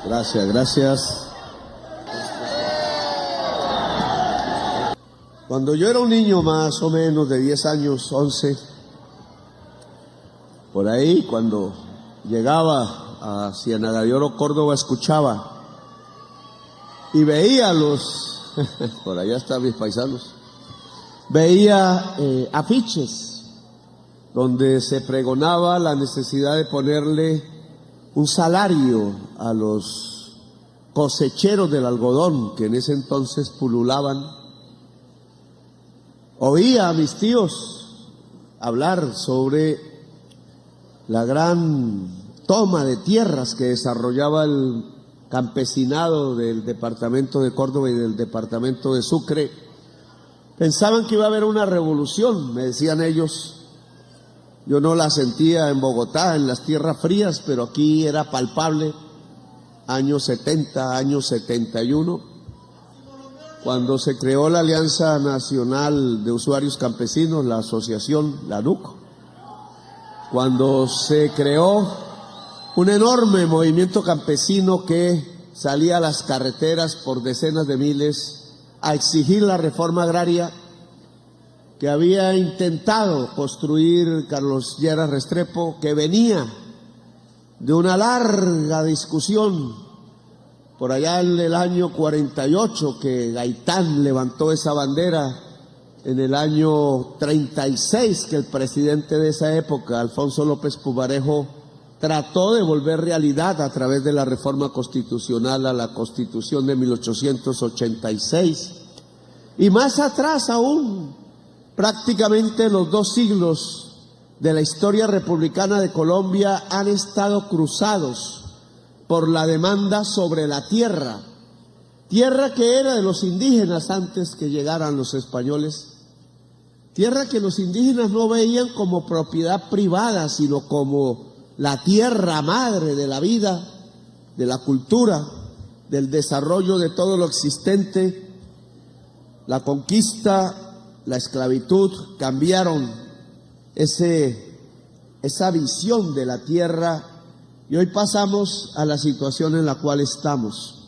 Gracias, gracias. Cuando yo era un niño más o menos de 10 años, 11, por ahí cuando llegaba a Ciénaga de Oro, Córdoba, escuchaba y veía por allá están mis paisanos, veía afiches donde se pregonaba la necesidad de ponerle un salario a los cosecheros del algodón que en ese entonces pululaban. Oía a mis tíos hablar sobre la gran toma de tierras que desarrollaba el campesinado del departamento de Córdoba y del departamento de Sucre. Pensaban que iba a haber una revolución, me decían ellos. Yo no la sentía en Bogotá, en las tierras frías, pero aquí era palpable. Años 70, años 71. Cuando se creó la Alianza Nacional de Usuarios Campesinos, la asociación, la ANUC, cuando se creó un enorme movimiento campesino que salía a las carreteras por decenas de miles a exigir la reforma agraria que había intentado construir Carlos Lleras Restrepo, que venía de una larga discusión por allá en el año 48, que Gaitán levantó esa bandera, en el año 36, que el presidente de esa época, Alfonso López Pumarejo, trató de volver realidad a través de la reforma constitucional a la Constitución de 1886. Y más atrás aún, prácticamente los 2 siglos de la historia republicana de Colombia han estado cruzados por la demanda sobre la tierra, tierra que era de los indígenas antes que llegaran los españoles, tierra que los indígenas no veían como propiedad privada, sino como la tierra madre de la vida, de la cultura, del desarrollo de todo lo existente. La conquista, la esclavitud cambiaron esa visión de la tierra. Y hoy pasamos a la situación en la cual estamos.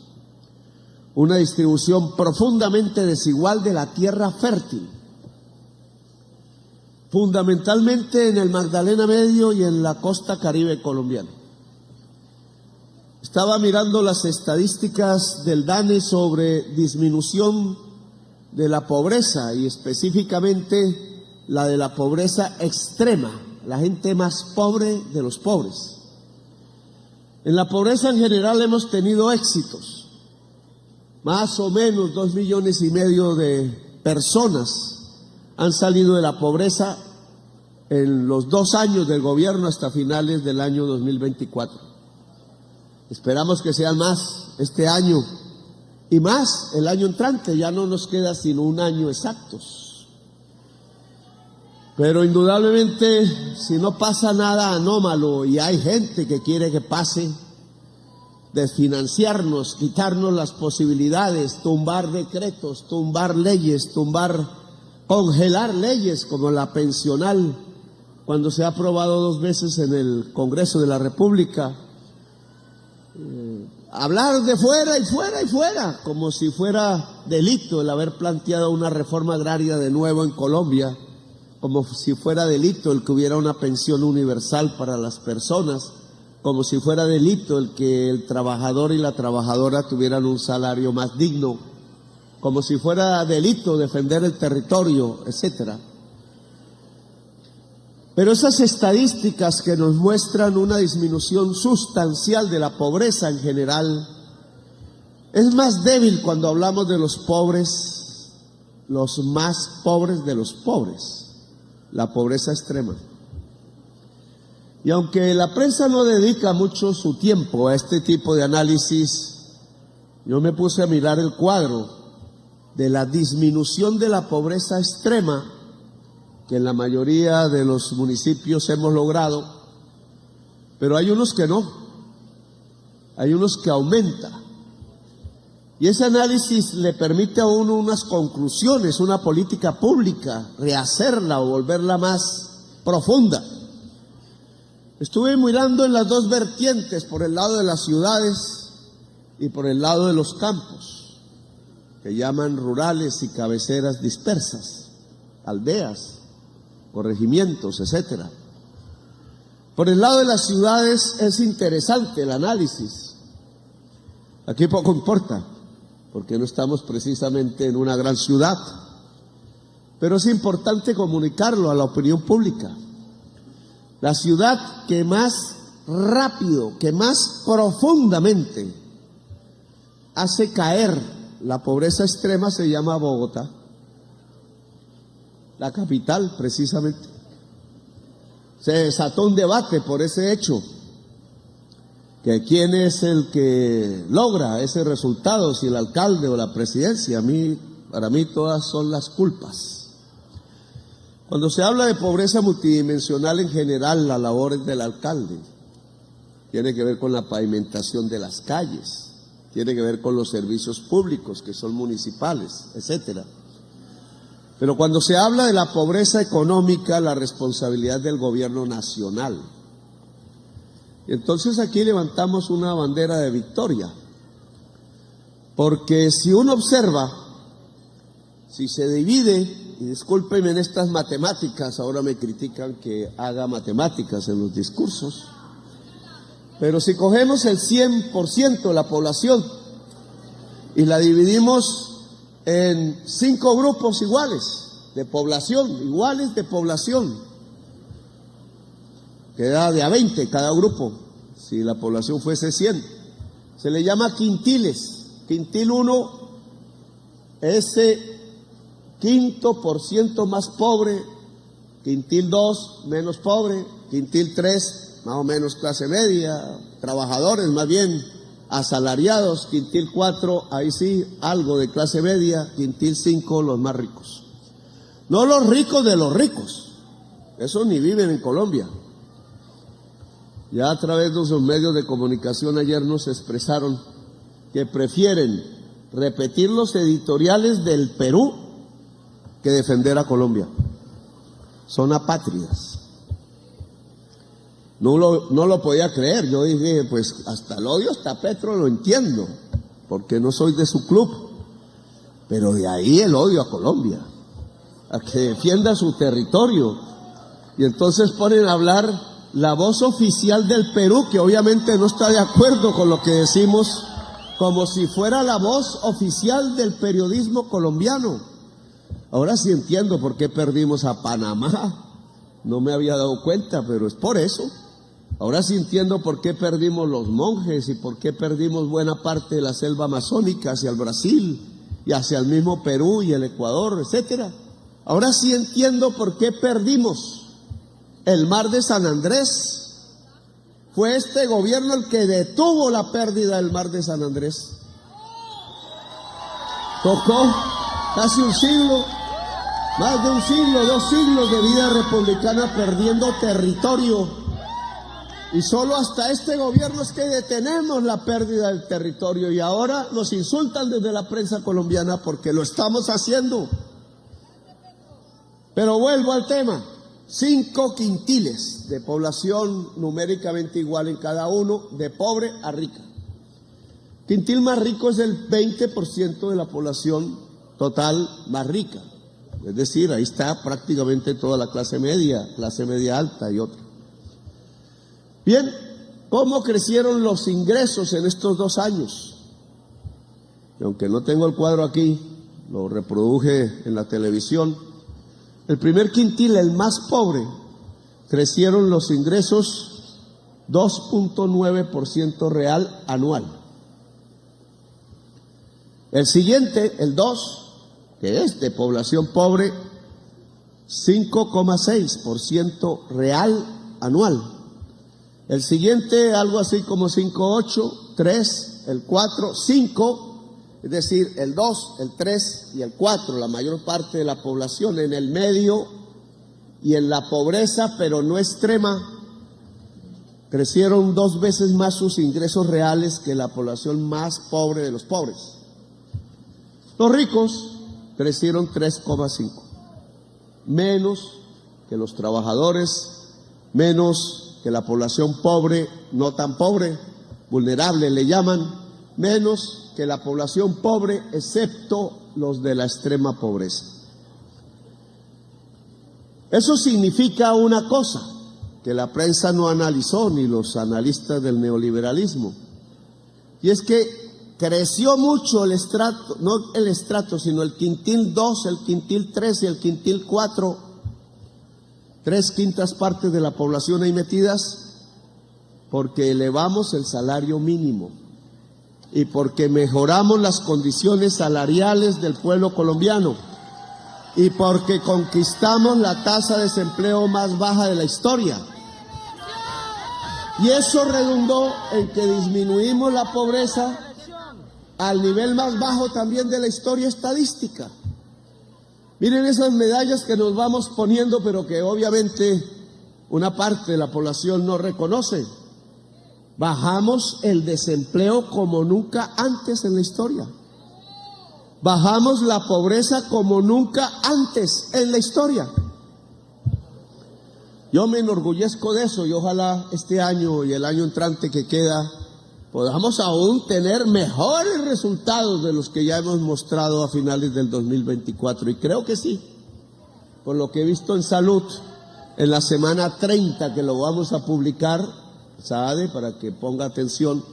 Una distribución profundamente desigual de la tierra fértil. Fundamentalmente en el Magdalena Medio y en la costa caribe colombiana. Estaba mirando las estadísticas del DANE sobre disminución de la pobreza y específicamente la de la pobreza extrema, la gente más pobre de los pobres. En la pobreza en general hemos tenido éxitos. Más o menos 2,5 millones de personas han salido de la pobreza en los 2 años del gobierno hasta finales del año 2024. Esperamos que sean más este año y más el año entrante. Ya no nos queda sino 1 año exactos. Pero indudablemente, si no pasa nada anómalo y hay gente que quiere que pase, desfinanciarnos, quitarnos las posibilidades, tumbar decretos, tumbar leyes, congelar leyes como la pensional, cuando se ha aprobado 2 veces en el Congreso de la República, hablar de fuera y fuera y fuera, como si fuera delito el haber planteado una reforma agraria de nuevo en Colombia, como si fuera delito el que hubiera una pensión universal para las personas, como si fuera delito el que el trabajador y la trabajadora tuvieran un salario más digno, como si fuera delito defender el territorio, etcétera. Pero esas estadísticas que nos muestran una disminución sustancial de la pobreza en general, es más débil cuando hablamos de los pobres, los más pobres de los pobres. La pobreza extrema. Y aunque la prensa no dedica mucho su tiempo a este tipo de análisis, yo me puse a mirar el cuadro de la disminución de la pobreza extrema que en la mayoría de los municipios hemos logrado, pero hay unos que no, hay unos que aumenta. Y ese análisis le permite a uno unas conclusiones, una política pública, rehacerla o volverla más profunda. Estuve mirando en las 2 vertientes, por el lado de las ciudades y por el lado de los campos, que llaman rurales y cabeceras dispersas, aldeas, corregimientos, etcétera. Por el lado de las ciudades es interesante el análisis. Aquí poco importa, porque no estamos precisamente en una gran ciudad, pero es importante comunicarlo a la opinión pública. La ciudad que más rápido, que más profundamente hace caer la pobreza extrema se llama Bogotá, la capital precisamente. Se desató un debate por ese hecho, que quién es el que logra ese resultado, si el alcalde o la presidencia. Para mí todas son las culpas. Cuando se habla de pobreza multidimensional en general, la labor es del alcalde. Tiene que ver con la pavimentación de las calles, tiene que ver con los servicios públicos que son municipales, etcétera. Pero cuando se habla de la pobreza económica, la responsabilidad del gobierno nacional. Y entonces aquí levantamos una bandera de victoria, porque si uno observa, si se divide, y discúlpenme en estas matemáticas, ahora me critican que haga matemáticas en los discursos, pero si cogemos el 100% de la población y la dividimos en 5 grupos iguales de población, queda de a 20 cada grupo, si la población fuese 100, se le llama quintiles. Quintil 1, ese 5% más pobre, quintil 2 menos pobre, quintil 3 más o menos clase media, trabajadores más bien, asalariados, quintil 4, ahí sí, algo de clase media, quintil 5, los más ricos. No los ricos de los ricos, esos ni viven en Colombia. Ya a través de los medios de comunicación ayer nos expresaron que prefieren repetir los editoriales del Perú que defender a Colombia. Son apátridas. No lo podía creer. Yo dije, pues hasta el odio, hasta Petro lo entiendo, porque no soy de su club. Pero de ahí el odio a Colombia, a que defienda su territorio. Y entonces ponen a hablar la voz oficial del Perú, que obviamente no está de acuerdo con lo que decimos, como si fuera la voz oficial del periodismo colombiano. Ahora sí entiendo por qué perdimos a Panamá. No me había dado cuenta, pero es por eso. Ahora sí entiendo por qué perdimos los monjes y por qué perdimos buena parte de la selva amazónica hacia el Brasil y hacia el mismo Perú y el Ecuador, etcétera. Ahora sí entiendo por qué perdimos el mar de San Andrés. Fue este gobierno el que detuvo la pérdida del mar de San Andrés. Tocó casi un siglo, más de un siglo, 2 siglos de vida republicana perdiendo territorio. Y solo hasta este gobierno es que detenemos la pérdida del territorio. Y ahora nos insultan desde la prensa colombiana porque lo estamos haciendo. Pero vuelvo al tema. 5 quintiles de población numéricamente igual en cada uno, de pobre a rica. Quintil más rico es el 20% de la población total más rica. Es decir, ahí está prácticamente toda la clase media alta y otra. Bien, ¿cómo crecieron los ingresos en estos 2 años? Y aunque no tengo el cuadro aquí, lo reproduje en la televisión. El primer quintil, el más pobre, crecieron los ingresos 2.9% real anual. El siguiente, el 2, que es de población pobre, 5.6% real anual. El siguiente, algo así como 5.8, 3, el 4, 5, es decir, el 2, el 3 y el 4, la mayor parte de la población en el medio y en la pobreza, pero no extrema, crecieron 2 veces más sus ingresos reales que la población más pobre de los pobres. Los ricos crecieron 3.5, menos que los trabajadores, menos que la población pobre, no tan pobre, vulnerable le llaman, menos que la población pobre, excepto los de la extrema pobreza. Eso significa una cosa que la prensa no analizó, ni los analistas del neoliberalismo, y es que creció mucho el estrato, no el estrato, sino el quintil 2, el quintil 3 y el quintil 4, 3/5 partes de la población ahí metidas, porque elevamos el salario mínimo y porque mejoramos las condiciones salariales del pueblo colombiano y porque conquistamos la tasa de desempleo más baja de la historia. Y eso redundó en que disminuimos la pobreza al nivel más bajo también de la historia estadística. Miren esas medallas que nos vamos poniendo, pero que obviamente una parte de la población no reconoce. Bajamos el desempleo como nunca antes en la historia. Bajamos la pobreza como nunca antes en la historia. Yo me enorgullezco de eso y ojalá este año y el año entrante que queda podamos aún tener mejores resultados de los que ya hemos mostrado a finales del 2024. Y creo que sí, por lo que he visto en salud, en la semana 30 que lo vamos a publicar, Saade, para que ponga atención,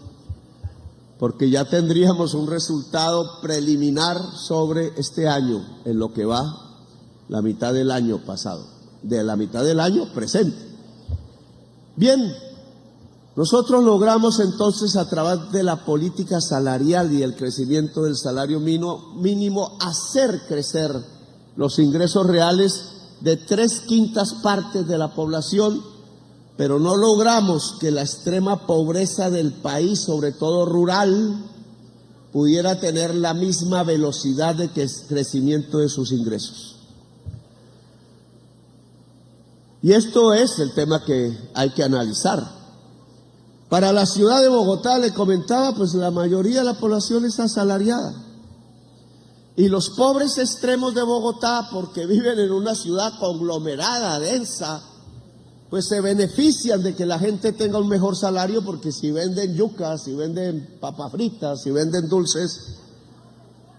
porque ya tendríamos un resultado preliminar sobre este año, en lo que va la mitad del año pasado, de la mitad del año presente. Bien, nosotros logramos entonces a través de la política salarial y el crecimiento del salario mínimo hacer crecer los ingresos reales de 3/5 partes de la población, pero no logramos que la extrema pobreza del país, sobre todo rural, pudiera tener la misma velocidad de crecimiento de sus ingresos. Y esto es el tema que hay que analizar. Para la ciudad de Bogotá, le comentaba, pues la mayoría de la población es asalariada. Y los pobres extremos de Bogotá, porque viven en una ciudad conglomerada, densa, pues se benefician de que la gente tenga un mejor salario, porque si venden yucas, si venden papas fritas, si venden dulces,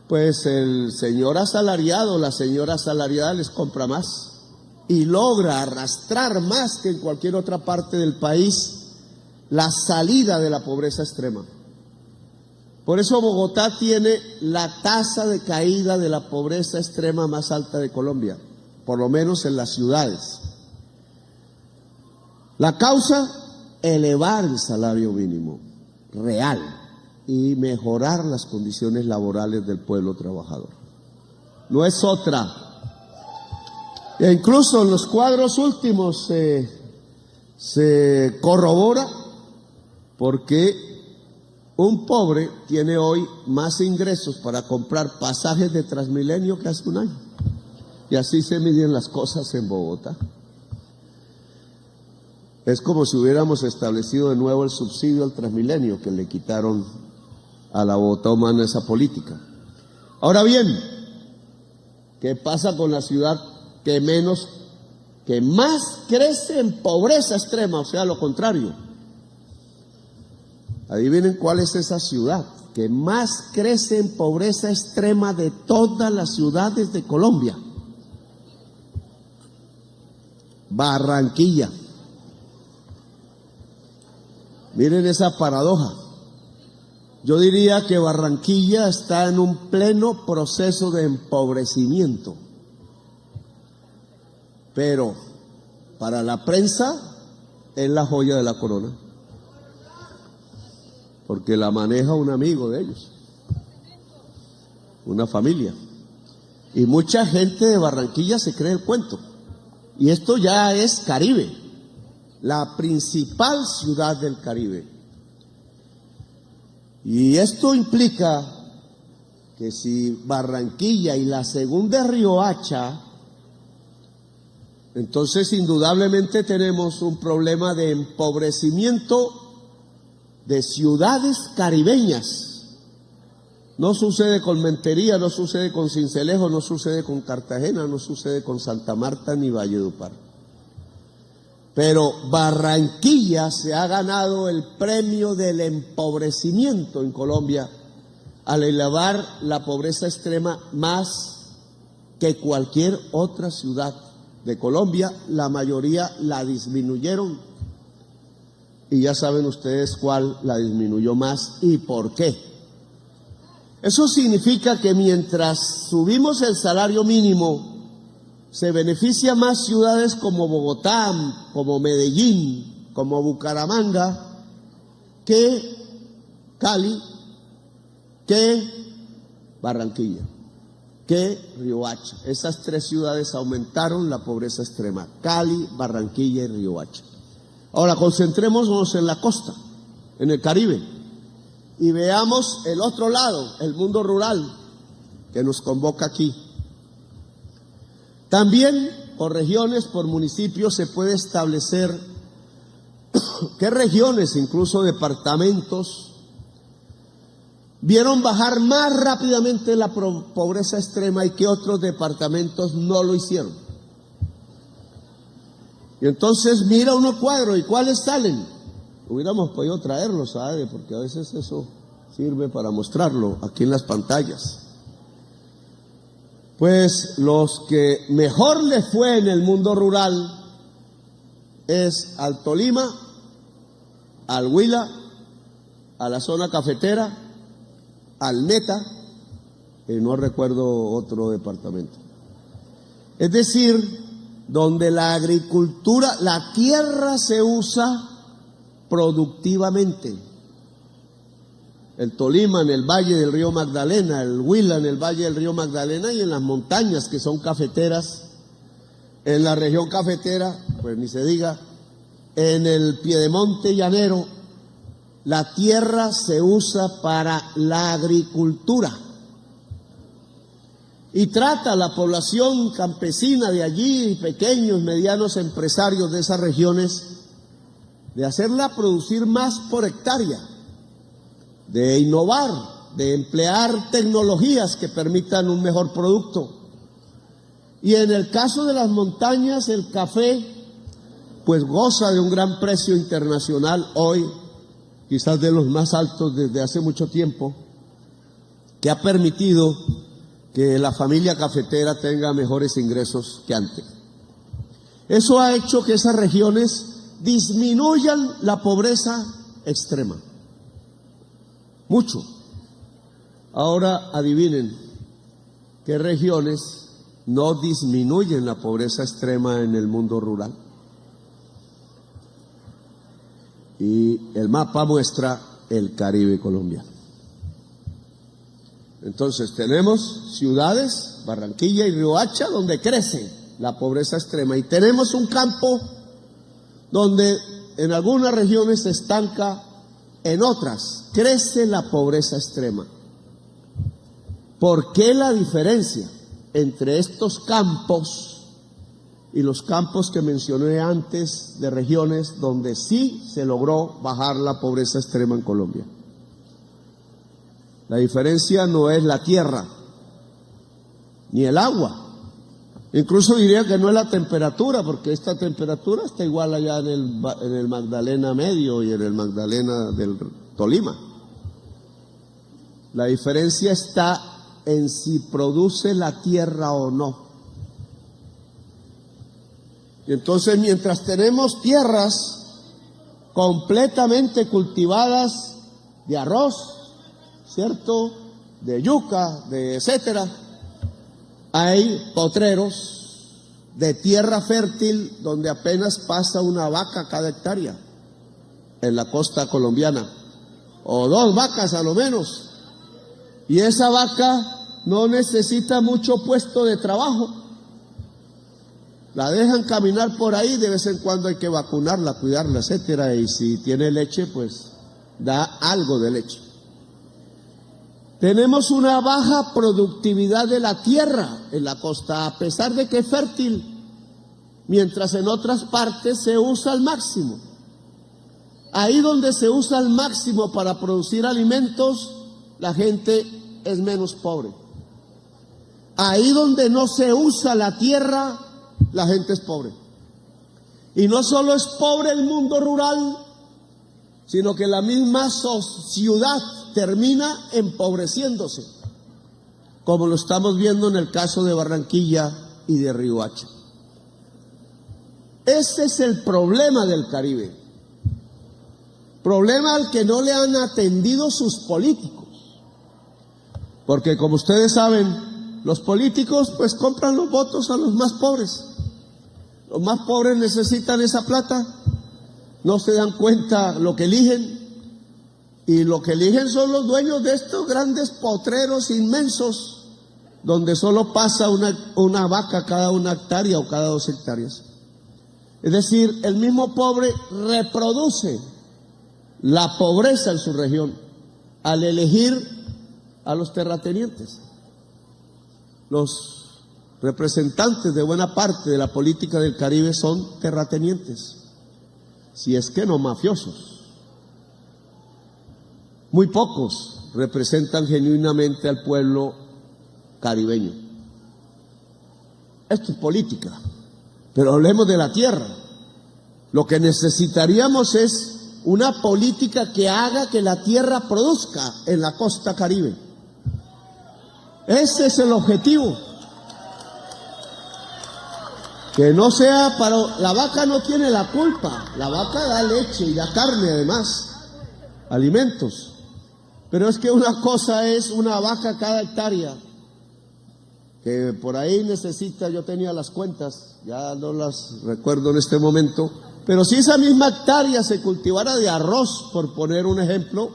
pues el señor asalariado, la señora asalariada les compra más y logra arrastrar más que en cualquier otra parte del país la salida de la pobreza extrema. Por eso Bogotá tiene la tasa de caída de la pobreza extrema más alta de Colombia, por lo menos en las ciudades. La causa, elevar el salario mínimo real y mejorar las condiciones laborales del pueblo trabajador. No es otra. E incluso en los cuadros últimos se corrobora, porque un pobre tiene hoy más ingresos para comprar pasajes de Transmilenio que hace un año. Y así se miden las cosas en Bogotá. Es como si hubiéramos establecido de nuevo el subsidio al Transmilenio que le quitaron a la Bogotá humana esa política. Ahora bien, ¿qué pasa con la ciudad que más crece en pobreza extrema? O sea, lo contrario. Adivinen cuál es esa ciudad que más crece en pobreza extrema de todas las ciudades de Colombia. Barranquilla. Miren esa paradoja. Yo diría que Barranquilla está en un pleno proceso de empobrecimiento. Pero para la prensa es la joya de la corona, porque la maneja un amigo de ellos, una familia. Y mucha gente de Barranquilla se cree el cuento. Y esto ya es Caribe, la principal ciudad del Caribe. Y esto implica que si Barranquilla y la segunda es Riohacha, entonces indudablemente tenemos un problema de empobrecimiento de ciudades caribeñas. No sucede con Mentería, no sucede con Sincelejo, no sucede con Cartagena, no sucede con Santa Marta ni Valledupar. Pero Barranquilla se ha ganado el premio del empobrecimiento en Colombia al elevar la pobreza extrema más que cualquier otra ciudad de Colombia. La mayoría la disminuyeron y ya saben ustedes cuál la disminuyó más y por qué. Eso significa que mientras subimos el salario mínimo, se beneficia más ciudades como Bogotá, como Medellín, como Bucaramanga, que Cali, que Barranquilla, que Riohacha. Esas tres ciudades aumentaron la pobreza extrema: Cali, Barranquilla y Riohacha. Ahora concentrémonos en la costa, en el Caribe, y veamos el otro lado, el mundo rural, que nos convoca aquí. También por regiones, por municipios, se puede establecer qué regiones, incluso departamentos, vieron bajar más rápidamente la pobreza extrema y qué otros departamentos no lo hicieron. Y entonces mira uno cuadro, ¿y cuáles salen? Hubiéramos podido traerlos, ¿sabe? Porque a veces eso sirve para mostrarlo aquí en las pantallas. Pues los que mejor le fue en el mundo rural es al Tolima, al Huila, a la zona cafetera, al Meta, y no recuerdo otro departamento. Es decir, donde la agricultura, la tierra se usa productivamente. El Tolima en el valle del río Magdalena, el Huila en el valle del río Magdalena y en las montañas que son cafeteras, en la región cafetera, pues ni se diga, en el piedemonte llanero, la tierra se usa para la agricultura. Y trata a la población campesina de allí y pequeños, medianos empresarios de esas regiones de hacerla producir más por hectárea, de innovar, de emplear tecnologías que permitan un mejor producto. Y en el caso de las montañas, el café pues goza de un gran precio internacional hoy, quizás de los más altos desde hace mucho tiempo, que ha permitido que la familia cafetera tenga mejores ingresos que antes. Eso ha hecho que esas regiones disminuyan la pobreza extrema. Mucho. Ahora adivinen qué regiones no disminuyen la pobreza extrema en el mundo rural. Y el mapa muestra el Caribe colombiano. Entonces tenemos ciudades, Barranquilla y Riohacha, donde crece la pobreza extrema, y tenemos un campo donde en algunas regiones se estanca, en otras crece la pobreza extrema. ¿Por qué la diferencia entre estos campos y los campos que mencioné antes de regiones donde sí se logró bajar la pobreza extrema en Colombia? La diferencia no es la tierra ni el agua. Incluso diría que no es la temperatura, porque esta temperatura está igual allá en el Magdalena Medio y en el Magdalena del Tolima. La diferencia está en si produce la tierra o no. Y entonces, mientras tenemos tierras completamente cultivadas de arroz, ¿cierto?, de yuca, de etcétera, hay potreros de tierra fértil donde apenas pasa una vaca cada hectárea en la costa colombiana, o 2 vacas a lo menos, y esa vaca no necesita mucho puesto de trabajo, la dejan caminar por ahí, de vez en cuando hay que vacunarla, cuidarla, etcétera, y si tiene leche, pues da algo de leche. Tenemos una baja productividad de la tierra en la costa, a pesar de que es fértil, mientras en otras partes se usa al máximo. Ahí donde se usa al máximo para producir alimentos, la gente es menos pobre. Ahí donde no se usa la tierra, la gente es pobre. Y no solo es pobre el mundo rural, sino que la misma ciudad termina empobreciéndose, como lo estamos viendo en el caso de Barranquilla y de Riohacha. Ese es el problema del Caribe, problema al que no le han atendido sus políticos, porque como ustedes saben, los políticos pues compran los votos a los más pobres. Los más pobres necesitan esa plata, no se dan cuenta lo que eligen, y lo que eligen son los dueños de estos grandes potreros inmensos, donde solo pasa una vaca cada 1 hectárea o cada 2 hectáreas. Es decir, el mismo pobre reproduce la pobreza en su región al elegir a los terratenientes. Los representantes de buena parte de la política del Caribe son terratenientes, si es que no mafiosos. Muy pocos representan genuinamente al pueblo caribeño. Esto es política, pero hablemos de la tierra. Lo que necesitaríamos es una política que haga que la tierra produzca en la costa caribe. Ese es el objetivo. Que no sea para... La vaca no tiene la culpa, la vaca da leche y da carne además, alimentos. Pero es que una cosa es una vaca cada hectárea, que por ahí necesita, yo tenía las cuentas, ya no las recuerdo en este momento, pero si esa misma hectárea se cultivara de arroz, por poner un ejemplo,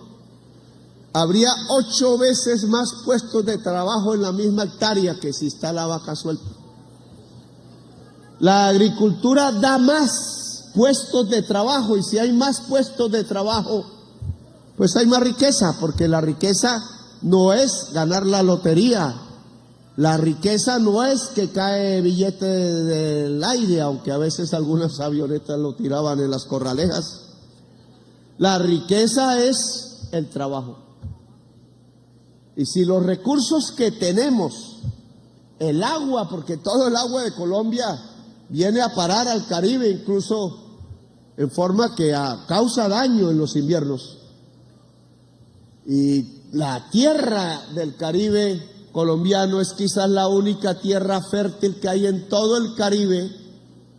habría 8 veces más puestos de trabajo en la misma hectárea que si está la vaca suelta. La agricultura da más puestos de trabajo, y si hay más puestos de trabajo, pues hay más riqueza, porque la riqueza no es ganar la lotería, la riqueza no es que cae billete del aire, aunque a veces algunas avionetas lo tiraban en las corralejas. La riqueza es el trabajo. Y si los recursos que tenemos, el agua, porque todo el agua de Colombia viene a parar al Caribe, incluso en forma que causa daño en los inviernos. Y la tierra del Caribe colombiano es quizás la única tierra fértil que hay en todo el Caribe,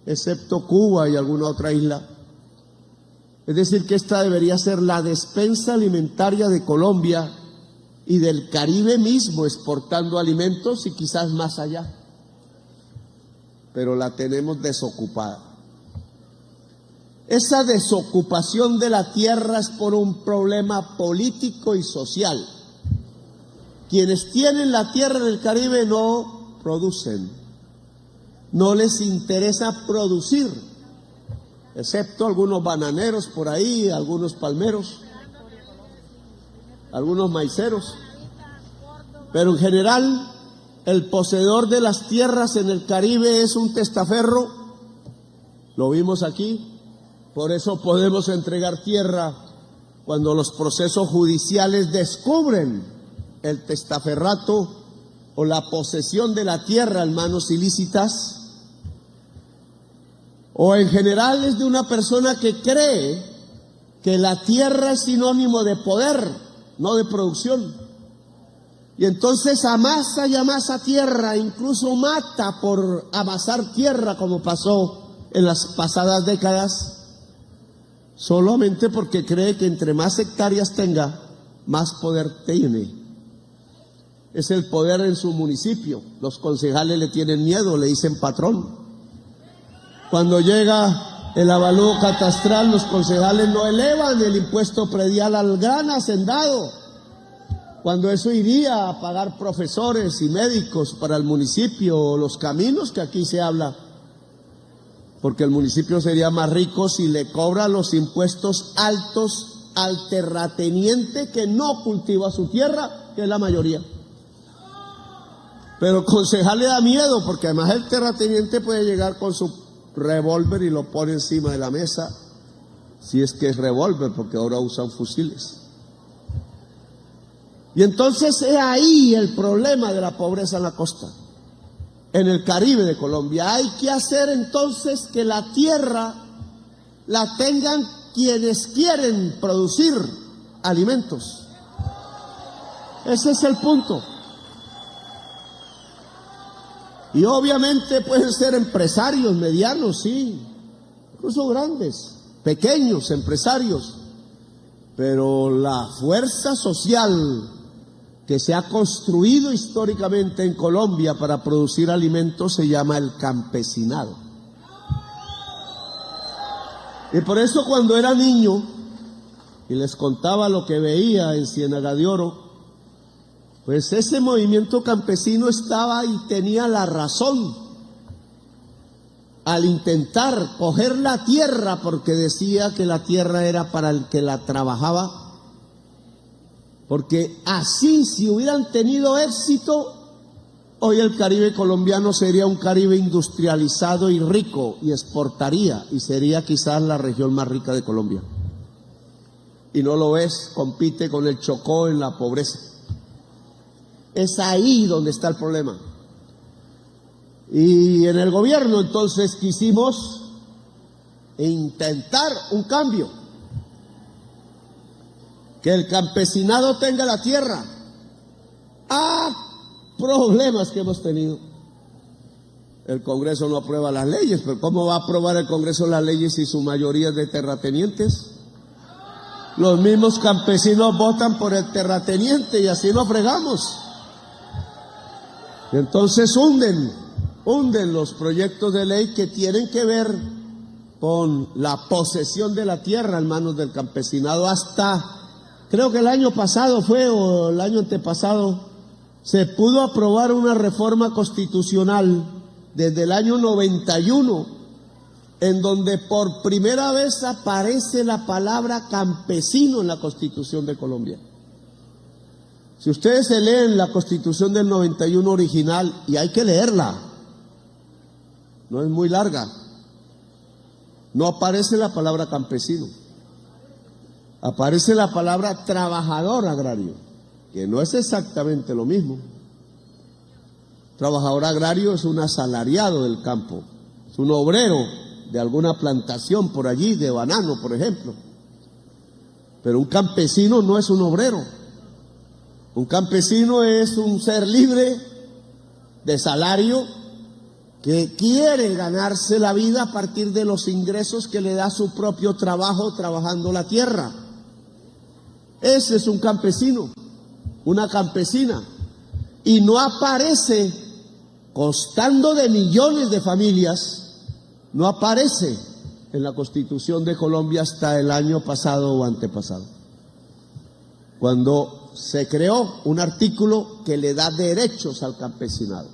excepto Cuba y alguna otra isla. Es decir, que esta debería ser la despensa alimentaria de Colombia y del Caribe mismo, exportando alimentos y quizás más allá. Pero la tenemos desocupada. Esa desocupación de la tierra es por un problema político y social. Quienes tienen la tierra en el Caribe no producen, no les interesa producir, excepto algunos bananeros por ahí, algunos palmeros, algunos maiceros. Pero en general, el poseedor de las tierras en el Caribe es un testaferro, lo vimos aquí. Por eso podemos entregar tierra cuando los procesos judiciales descubren el testaferrato o la posesión de la tierra en manos ilícitas, o en general es de una persona que cree que la tierra es sinónimo de poder, no de producción. Y entonces amasa y amasa tierra, incluso mata por amasar tierra, como pasó en las pasadas décadas, solamente porque cree que entre más hectáreas tenga, más poder tiene. Es el poder en su municipio. Los concejales le tienen miedo, le dicen patrón. Cuando llega el avalúo catastral, los concejales no elevan el impuesto predial al gran hacendado, cuando eso iría a pagar profesores y médicos para el municipio, o los caminos que aquí se habla, porque el municipio sería más rico si le cobra los impuestos altos al terrateniente que no cultiva su tierra, que es la mayoría. Pero el concejal le da miedo, porque además el terrateniente puede llegar con su revólver y lo pone encima de la mesa, si es que es revólver, porque ahora usan fusiles. Y entonces es ahí el problema de la pobreza en la costa, en el Caribe de Colombia. Hay que hacer entonces que la tierra la tengan quienes quieren producir alimentos. Ese es el punto. Y obviamente pueden ser empresarios medianos, sí, incluso grandes, pequeños empresarios, pero la fuerza social que se ha construido históricamente en Colombia para producir alimentos se llama el campesinado. Y por eso cuando era niño y les contaba lo que veía en Ciénaga de Oro, pues ese movimiento campesino estaba y tenía la razón al intentar coger la tierra, porque decía que la tierra era para el que la trabajaba. Porque así, si hubieran tenido éxito, hoy el Caribe colombiano sería un Caribe industrializado y rico, y exportaría, y sería quizás la región más rica de Colombia. Y no lo es, compite con el Chocó en la pobreza. Es ahí donde está el problema. Y en el gobierno entonces quisimos intentar un cambio. Que el campesinado tenga la tierra. Problemas que hemos tenido. El Congreso no aprueba las leyes, pero ¿cómo va a aprobar el Congreso las leyes si su mayoría es de terratenientes? Los mismos campesinos votan por el terrateniente y así nos fregamos. Y entonces hunden los proyectos de ley que tienen que ver con la posesión de la tierra en manos del campesinado. Hasta, creo que el año pasado fue, o el año antepasado, se pudo aprobar una reforma constitucional desde el año 91, en donde por primera vez aparece la palabra campesino en la Constitución de Colombia. Si ustedes se leen la Constitución del 91 original, y hay que leerla, no es muy larga, no aparece la palabra campesino, aparece la palabra trabajador agrario, que no es exactamente lo mismo. Trabajador agrario es un asalariado del campo, es un obrero de alguna plantación por allí, de banano, por ejemplo. Pero un campesino no es un obrero. Un campesino es un ser libre de salario que quiere ganarse la vida a partir de los ingresos que le da su propio trabajo trabajando la tierra. Ese es un campesino, una campesina. Y no aparece, costando de millones de familias, no aparece en la Constitución de Colombia hasta el año pasado o antepasado, cuando se creó un artículo que le da derechos al campesinado.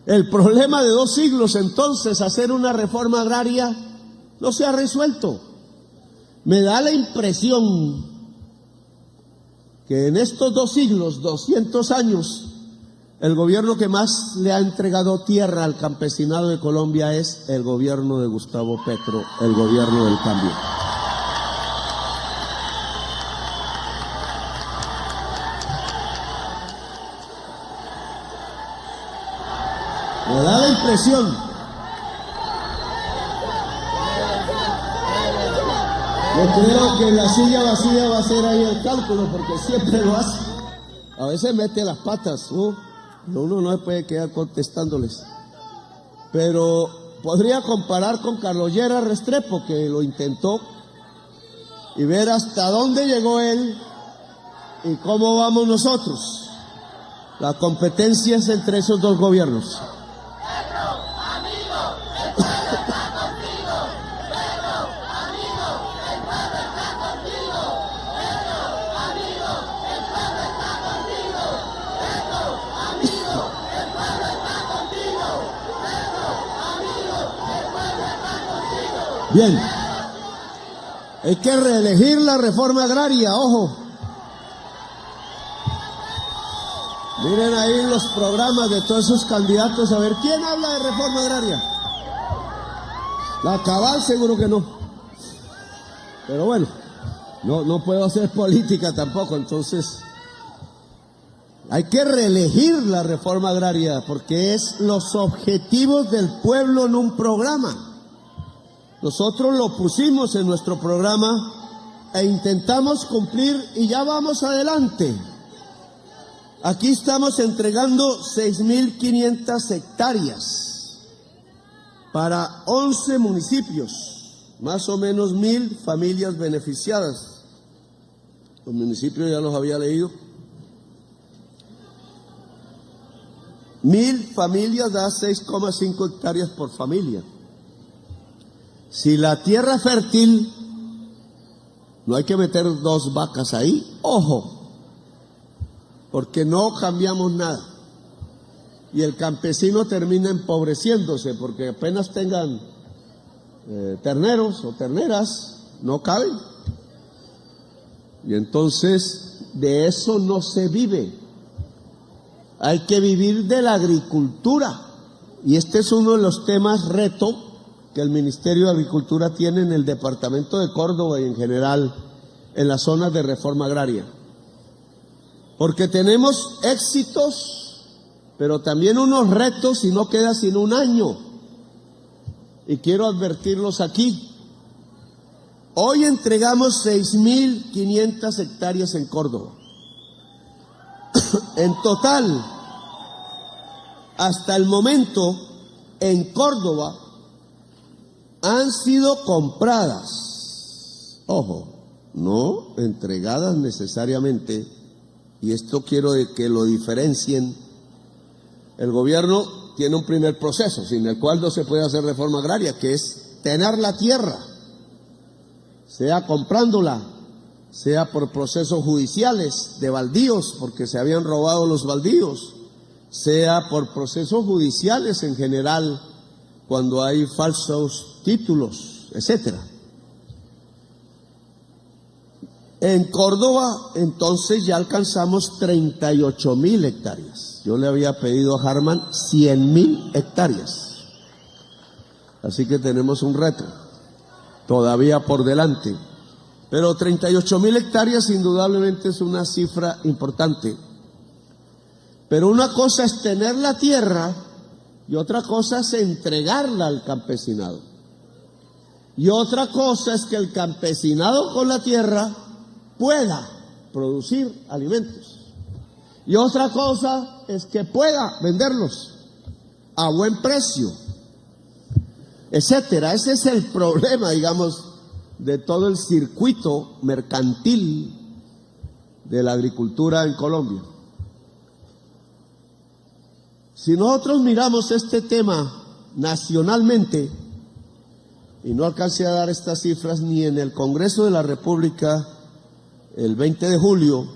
El problema de 2 siglos, entonces, hacer una reforma agraria, no se ha resuelto. Me da la impresión que en estos 2 siglos, 200 años, el gobierno que más le ha entregado tierra al campesinado de Colombia es el gobierno de Gustavo Petro, el gobierno del cambio. Me da la impresión. Yo creo que la silla vacía va a ser ahí el cálculo, porque siempre lo hace. A veces mete las patas, uno no se puede quedar contestándoles. Pero podría comparar con Carlos Lleras Restrepo, que lo intentó, y ver hasta dónde llegó él y cómo vamos nosotros. La competencia es entre esos 2 gobiernos. Bien, hay que reelegir la reforma agraria, ojo. Miren ahí los programas de todos esos candidatos, a ver, ¿quién habla de reforma agraria? La Cabal seguro que no. Pero bueno, no puedo hacer política tampoco, entonces hay que reelegir la reforma agraria, porque es los objetivos del pueblo en un programa. Nosotros lo pusimos en nuestro programa e intentamos cumplir y ya vamos adelante. Aquí estamos entregando 6.500 hectáreas para 11 municipios, más o menos 1.000 familias beneficiadas. Los municipios ya los había leído. 1.000 familias da 6,5 hectáreas por familia. Si la tierra es fértil, no hay que meter 2 vacas ahí, ojo, porque no cambiamos nada. Y el campesino termina empobreciéndose, porque apenas tengan terneros o terneras, no caben. Y entonces de eso no se vive. Hay que vivir de la agricultura. Y este es uno de los temas reto que el Ministerio de Agricultura tiene en el departamento de Córdoba y en general en las zonas de reforma agraria. Porque tenemos éxitos, pero también unos retos y no queda sino un año. Y quiero advertirlos aquí. Hoy entregamos 6.500 hectáreas en Córdoba. En total, hasta el momento, en Córdoba han sido compradas, ojo, no entregadas necesariamente, y esto quiero que lo diferencien. El gobierno tiene un primer proceso, sin el cual no se puede hacer reforma agraria, que es tener la tierra, sea comprándola, sea por procesos judiciales de baldíos, porque se habían robado los baldíos, sea por procesos judiciales en general, cuando hay falsos títulos, etcétera. En Córdoba, entonces, ya alcanzamos 38.000 hectáreas. Yo le había pedido a Harman 100.000 hectáreas. Así que tenemos un reto todavía por delante. Pero 38.000 hectáreas indudablemente es una cifra importante. Pero una cosa es tener la tierra y otra cosa es entregarla al campesinado. Y otra cosa es que el campesinado con la tierra pueda producir alimentos. Y otra cosa es que pueda venderlos a buen precio, etcétera. Ese es el problema, digamos, de todo el circuito mercantil de la agricultura en Colombia. Si nosotros miramos este tema nacionalmente, y no alcancé a dar estas cifras ni en el Congreso de la República el 20 de julio,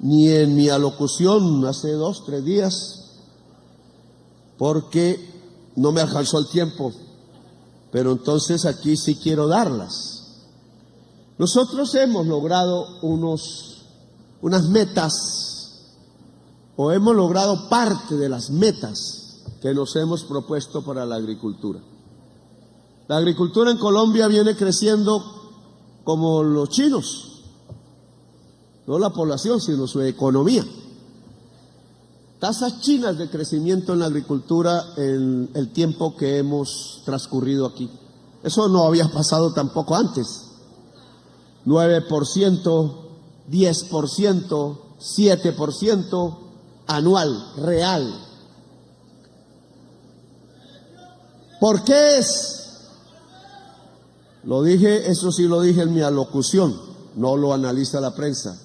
ni en mi alocución hace 2, 3 días, porque no me alcanzó el tiempo, pero entonces aquí sí quiero darlas. Nosotros hemos logrado unas metas, o hemos logrado parte de las metas que nos hemos propuesto para la agricultura. La agricultura en Colombia viene creciendo como los chinos, no la población, sino su economía. Tasas chinas de crecimiento en la agricultura en el tiempo que hemos transcurrido aquí. Eso no había pasado tampoco antes. 9%, 10%, 7% anual, real. ¿Por qué es? Lo dije, eso sí lo dije en mi alocución, no lo analiza la prensa.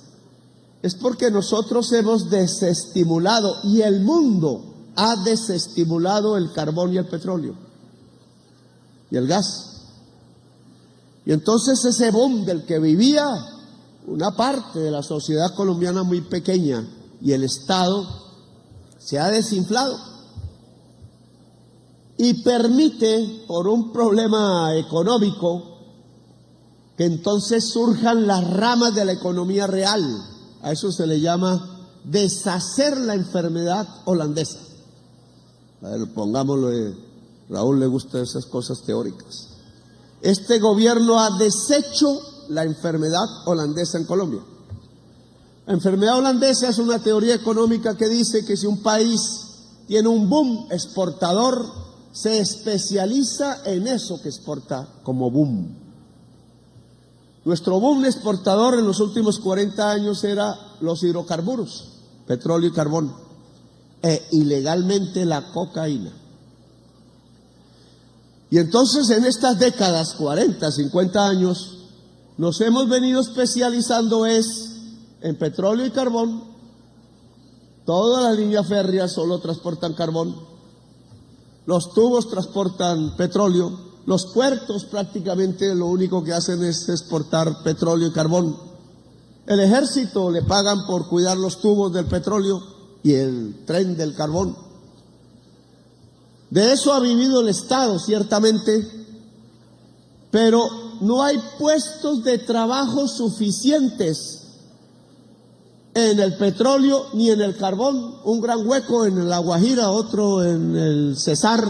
Es porque nosotros hemos desestimulado y el mundo ha desestimulado el carbón y el petróleo y el gas. Y entonces ese boom del que vivía una parte de la sociedad colombiana muy pequeña y el Estado se ha desinflado y permite, por un problema económico, que entonces surjan las ramas de la economía real. A eso se le llama deshacer la enfermedad holandesa. A ver, pongámoslo, Raúl le gustan esas cosas teóricas. Este gobierno ha deshecho la enfermedad holandesa en Colombia. La enfermedad holandesa es una teoría económica que dice que si un país tiene un boom exportador, se especializa en eso que exporta como boom. Nuestro boom exportador en los últimos 40 años era los hidrocarburos, petróleo y carbón, e ilegalmente la cocaína. Y entonces en estas décadas, 40, 50 años, nos hemos venido especializando en petróleo y carbón. Todas las líneas férreas solo transportan carbón. Los tubos transportan petróleo, los puertos prácticamente lo único que hacen es exportar petróleo y carbón. El ejército le pagan por cuidar los tubos del petróleo y el tren del carbón. De eso ha vivido el Estado, ciertamente, pero no hay puestos de trabajo suficientes en el petróleo ni en el carbón. Un gran hueco en La Guajira, otro en el Cesar,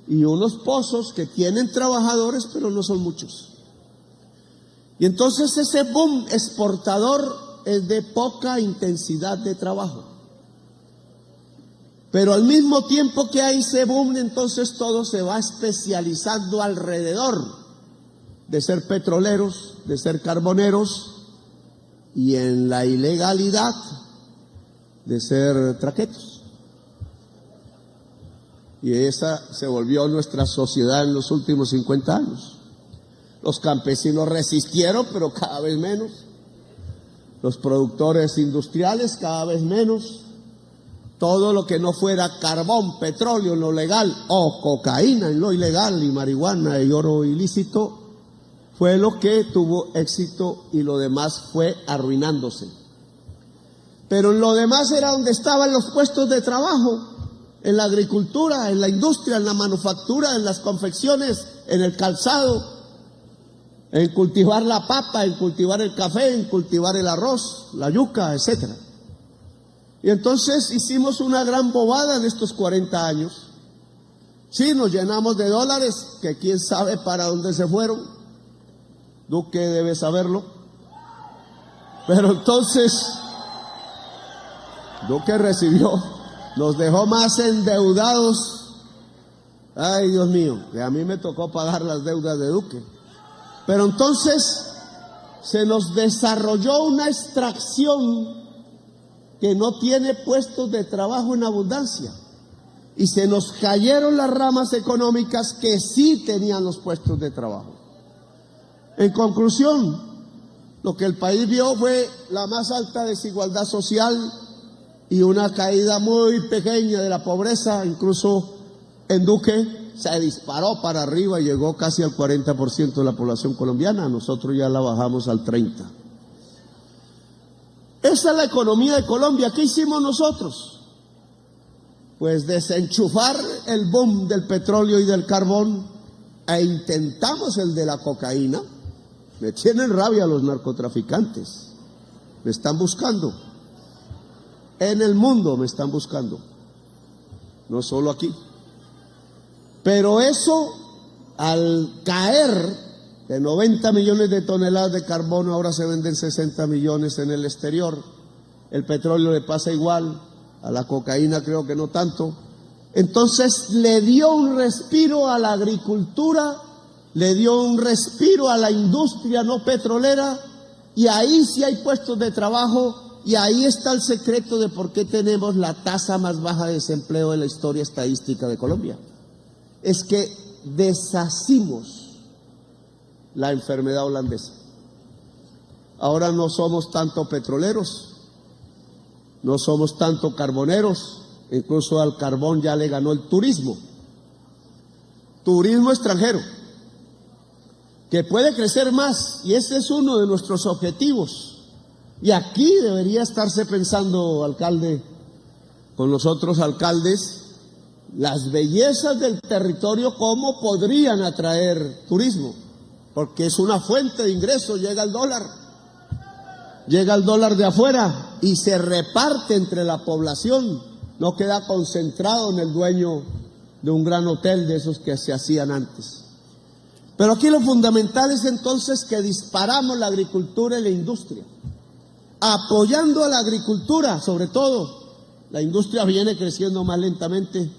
y unos pozos que tienen trabajadores, pero no son muchos. Y entonces ese boom exportador es de poca intensidad de trabajo. Pero al mismo tiempo que hay ese boom, entonces todo se va especializando alrededor de ser petroleros, de ser carboneros, y en la ilegalidad de ser traquetos. Y esa se volvió nuestra sociedad en los últimos 50 años. Los campesinos resistieron, pero cada vez menos. Los productores industriales cada vez menos. Todo lo que no fuera carbón, petróleo en lo legal, o cocaína en lo ilegal, y marihuana y oro ilícito, fue lo que tuvo éxito, y lo demás fue arruinándose. Pero en lo demás era donde estaban los puestos de trabajo, en la agricultura, en la industria, en la manufactura, en las confecciones, en el calzado, en cultivar la papa, en cultivar el café, en cultivar el arroz, la yuca, etcétera. Y entonces hicimos una gran bobada en estos 40 años. Sí, nos llenamos de dólares, que quién sabe para dónde se fueron. Duque debe saberlo. Pero entonces, Duque recibió, nos dejó más endeudados. Ay, Dios mío, que a mí me tocó pagar las deudas de Duque. Pero entonces se nos desarrolló una extracción que no tiene puestos de trabajo en abundancia. Y se nos cayeron las ramas económicas que sí tenían los puestos de trabajo. En conclusión, lo que el país vio fue la más alta desigualdad social y una caída muy pequeña de la pobreza. Incluso en Duque se disparó para arriba y llegó casi al 40% de la población colombiana. Nosotros ya la bajamos al 30%. Esa es la economía de Colombia. ¿Qué hicimos nosotros? Pues desenchufar el boom del petróleo y del carbón, e intentamos el de la cocaína. Me tienen rabia los narcotraficantes. Me están buscando. En el mundo me están buscando. No solo aquí. Pero eso, al caer de 90 millones de toneladas de carbono, ahora se venden 60 millones en el exterior. El petróleo le pasa igual, a la cocaína creo que no tanto. Entonces le dio un respiro a la agricultura, le dio un respiro a la industria no petrolera, y ahí sí hay puestos de trabajo, y ahí está el secreto de por qué tenemos la tasa más baja de desempleo de la historia estadística de Colombia. Es que deshacimos la enfermedad holandesa. Ahora no somos tanto petroleros, no somos tanto carboneros, incluso al carbón ya le ganó el turismo. Turismo extranjero, que puede crecer más, y ese es uno de nuestros objetivos. Y aquí debería estarse pensando, alcalde, con los otros alcaldes, las bellezas del territorio, cómo podrían atraer turismo. Porque es una fuente de ingreso, llega el dólar de afuera y se reparte entre la población, no queda concentrado en el dueño de un gran hotel de esos que se hacían antes. Pero aquí lo fundamental es entonces que disparamos la agricultura y la industria, apoyando a la agricultura, sobre todo. La industria viene creciendo más lentamente.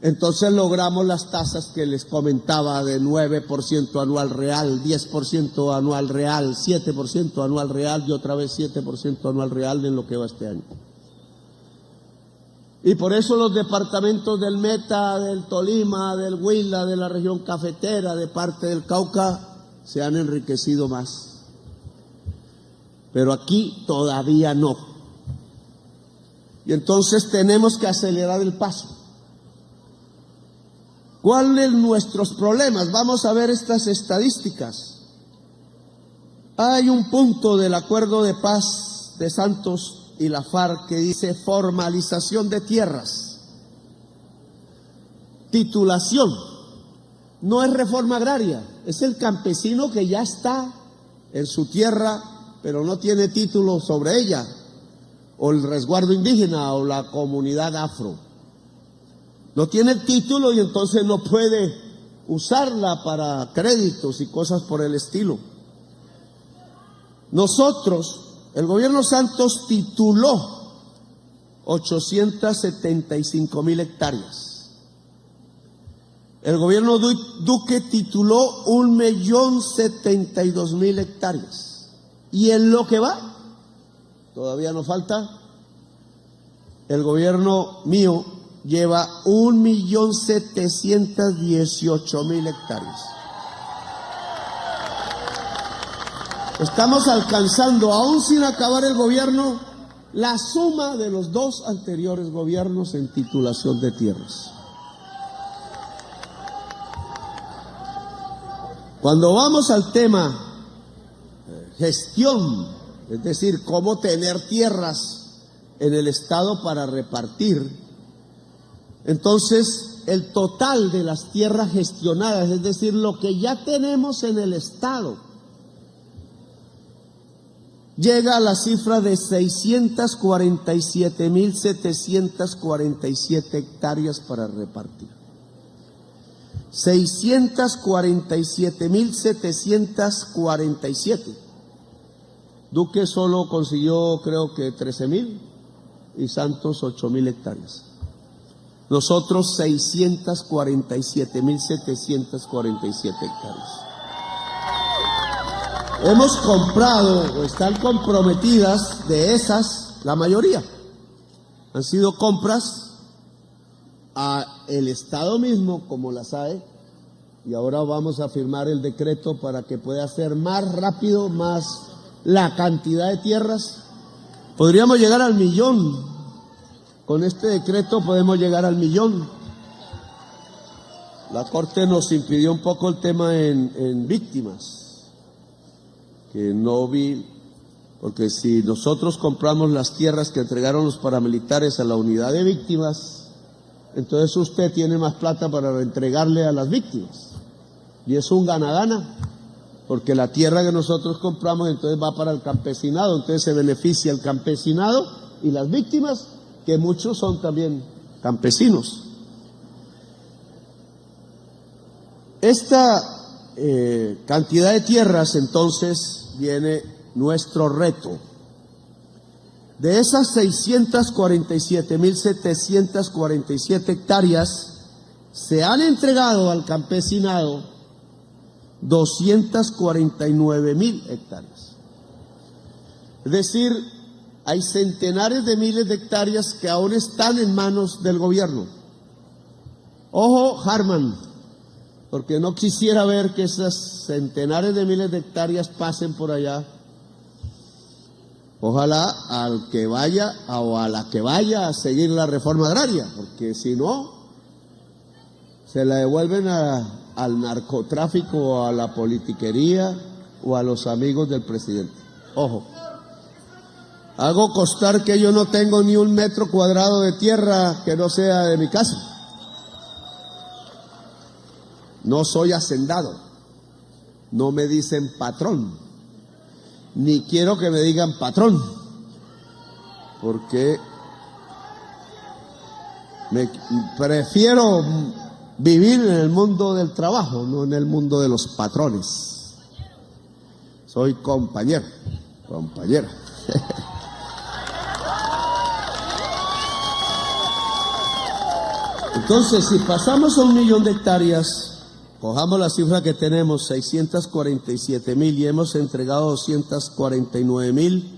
Entonces logramos las tasas que les comentaba de 9% anual real, 10% anual real, 7% anual real y otra vez 7% anual real en lo que va este año. Y por eso los departamentos del Meta, del Tolima, del Huila, de la región cafetera, de parte del Cauca, se han enriquecido más. Pero aquí todavía no. Y entonces tenemos que acelerar el paso. ¿Cuáles son nuestros problemas? Vamos a ver estas estadísticas. Hay un punto del acuerdo de paz de Santos y la FARC que dice formalización de tierras, titulación. No es reforma agraria, es el campesino que ya está en su tierra, pero no tiene título sobre ella, o el resguardo indígena o la comunidad afro. No tiene el título y entonces no puede usarla para créditos y cosas por el estilo. Nosotros, el gobierno Santos tituló 875,000 hectáreas. El gobierno Duque tituló 1,072,000 hectáreas. Y en lo que va, todavía nos falta, el gobierno mío lleva 1,718,000 hectáreas. Estamos alcanzando, aún sin acabar el gobierno, la suma de los dos anteriores gobiernos en titulación de tierras. Cuando vamos al tema gestión, es decir, cómo tener tierras en el Estado para repartir, entonces el total de las tierras gestionadas, es decir, lo que ya tenemos en el Estado, llega a la cifra de 647,747 hectáreas para repartir. 647,747. Duque solo consiguió, creo que 13,000 y Santos 8,000 hectáreas. Nosotros 647,747 hectáreas. Hemos comprado o están comprometidas de esas, la mayoría. Han sido compras a el Estado mismo, como las hay, y ahora vamos a firmar el decreto para que pueda ser más rápido, más la cantidad de tierras. Podríamos llegar al 1,000,000. Con este decreto podemos llegar al 1,000,000. La Corte nos impidió un poco el tema en víctimas. Que no vi, porque si nosotros compramos las tierras que entregaron los paramilitares a la unidad de víctimas, entonces usted tiene más plata para entregarle a las víctimas. Y es un gana-gana, porque la tierra que nosotros compramos entonces va para el campesinado, entonces se beneficia el campesinado y las víctimas, que muchos son también campesinos. Esta cantidad de tierras, entonces, viene nuestro reto. De esas 647,747 hectáreas, se han entregado al campesinado 249,000 hectáreas. Es decir, hay centenares de miles de hectáreas que aún están en manos del gobierno. Ojo, Harman, porque no quisiera ver que esas centenares de miles de hectáreas pasen por allá. Ojalá al que vaya o a la que vaya a seguir la reforma agraria, porque si no, se la devuelven al narcotráfico, a la politiquería o a los amigos del presidente. Ojo, hago constar que yo no tengo ni 1 metro cuadrado de tierra que no sea de mi casa. No soy hacendado, no me dicen patrón, ni quiero que me digan patrón, porque prefiero vivir en el mundo del trabajo, no en el mundo de los patrones. Soy compañera. Entonces, si pasamos a 1 millón de hectáreas, cojamos la cifra que tenemos, 647,000, y hemos entregado 249,000,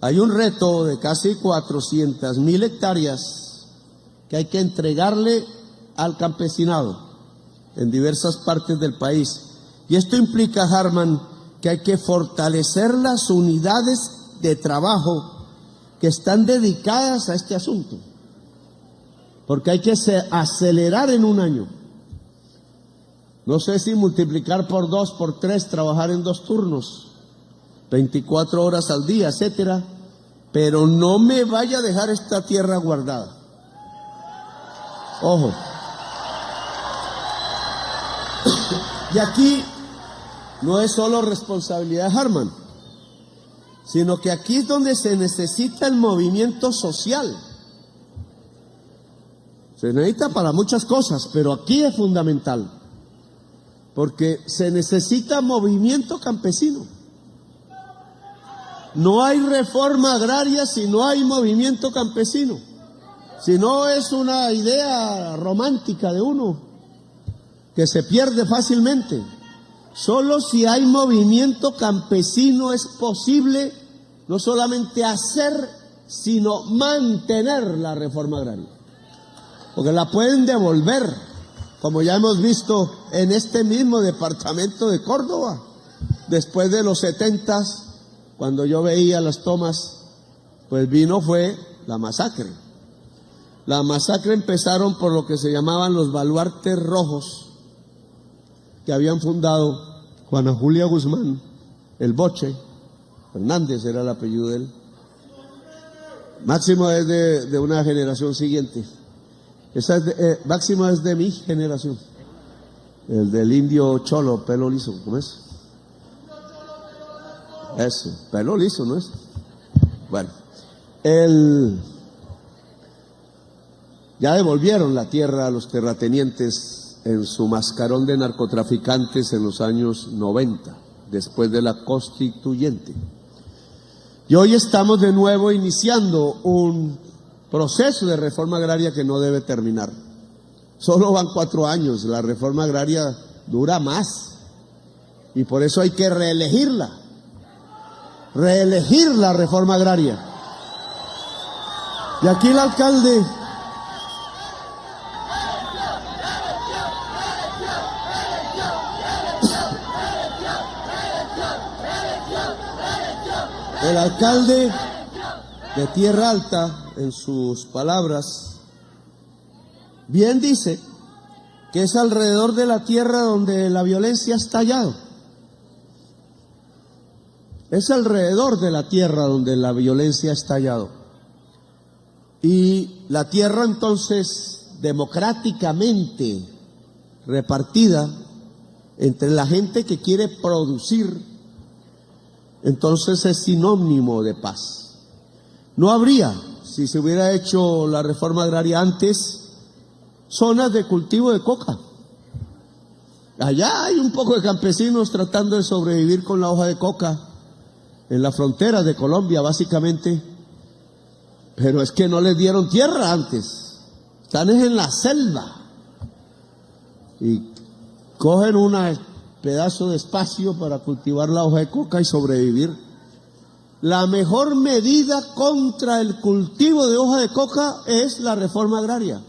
hay un reto de casi 400,000 hectáreas que hay que entregarle al campesinado en diversas partes del país. Y esto implica, Harman, que hay que fortalecer las unidades de trabajo que están dedicadas a este asunto, porque hay que acelerar en un año. No sé si multiplicar por 2, por 3, trabajar en 2 turnos, 24 horas al día, etcétera, pero no me vaya a dejar esta tierra guardada. Ojo. Y aquí no es solo responsabilidad de Harman, sino que aquí es donde se necesita el movimiento social. Se necesita para muchas cosas, pero aquí es fundamental, porque se necesita movimiento campesino. No hay reforma agraria si no hay movimiento campesino. Si no, es una idea romántica de uno que se pierde fácilmente. Solo si hay movimiento campesino es posible no solamente hacer, sino mantener la reforma agraria. Porque la pueden devolver, como ya hemos visto en este mismo departamento de Córdoba. Después de los 70s, cuando yo veía las tomas, pues fue la masacre. La masacre empezaron por lo que se llamaban los baluartes rojos, que habían fundado Juana Julia Guzmán, el Boche, Fernández era el apellido de él. Máximo es de una generación siguiente. Máximo es de mi generación. El del indio cholo, pelo liso, ¿cómo es? Eso, pelo liso, ¿no es? Bueno, ya devolvieron la tierra a los terratenientes en su mascarón de narcotraficantes en los años 90, después de la constituyente. Y hoy estamos de nuevo iniciando un proceso de reforma agraria que no debe terminar. Solo van 4 años, la reforma agraria dura más. Y por eso hay que reelegir la reforma agraria. Y aquí el alcalde de Tierra Alta, en sus palabras, bien dice que es alrededor de la tierra donde la violencia ha estallado. Es alrededor de la tierra donde la violencia ha estallado. Y la tierra entonces democráticamente repartida entre la gente que quiere producir, entonces es sinónimo de paz. No habría, si se hubiera hecho la reforma agraria antes, zonas de cultivo de coca. Allá hay un poco de campesinos tratando de sobrevivir con la hoja de coca, en la frontera de Colombia básicamente, pero es que no les dieron tierra antes, están en la selva y cogen un pedazo de espacio para cultivar la hoja de coca y sobrevivir. La mejor medida contra el cultivo de hoja de coca es la reforma agraria.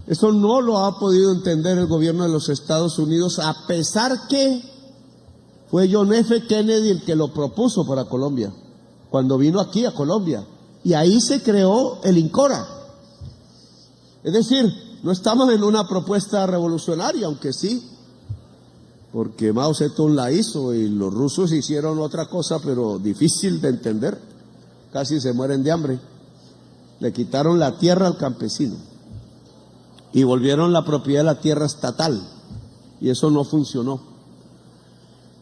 Eso no lo ha podido entender el gobierno de los Estados Unidos, a pesar que fue John F. Kennedy el que lo propuso para Colombia, cuando vino aquí a Colombia, y ahí se creó el INCORA. Es decir, no estamos en una propuesta revolucionaria, aunque sí, porque Mao Zedong la hizo y los rusos hicieron otra cosa, pero difícil de entender, casi se mueren de hambre. Le quitaron la tierra al campesino y volvieron la propiedad de la tierra estatal, y eso no funcionó.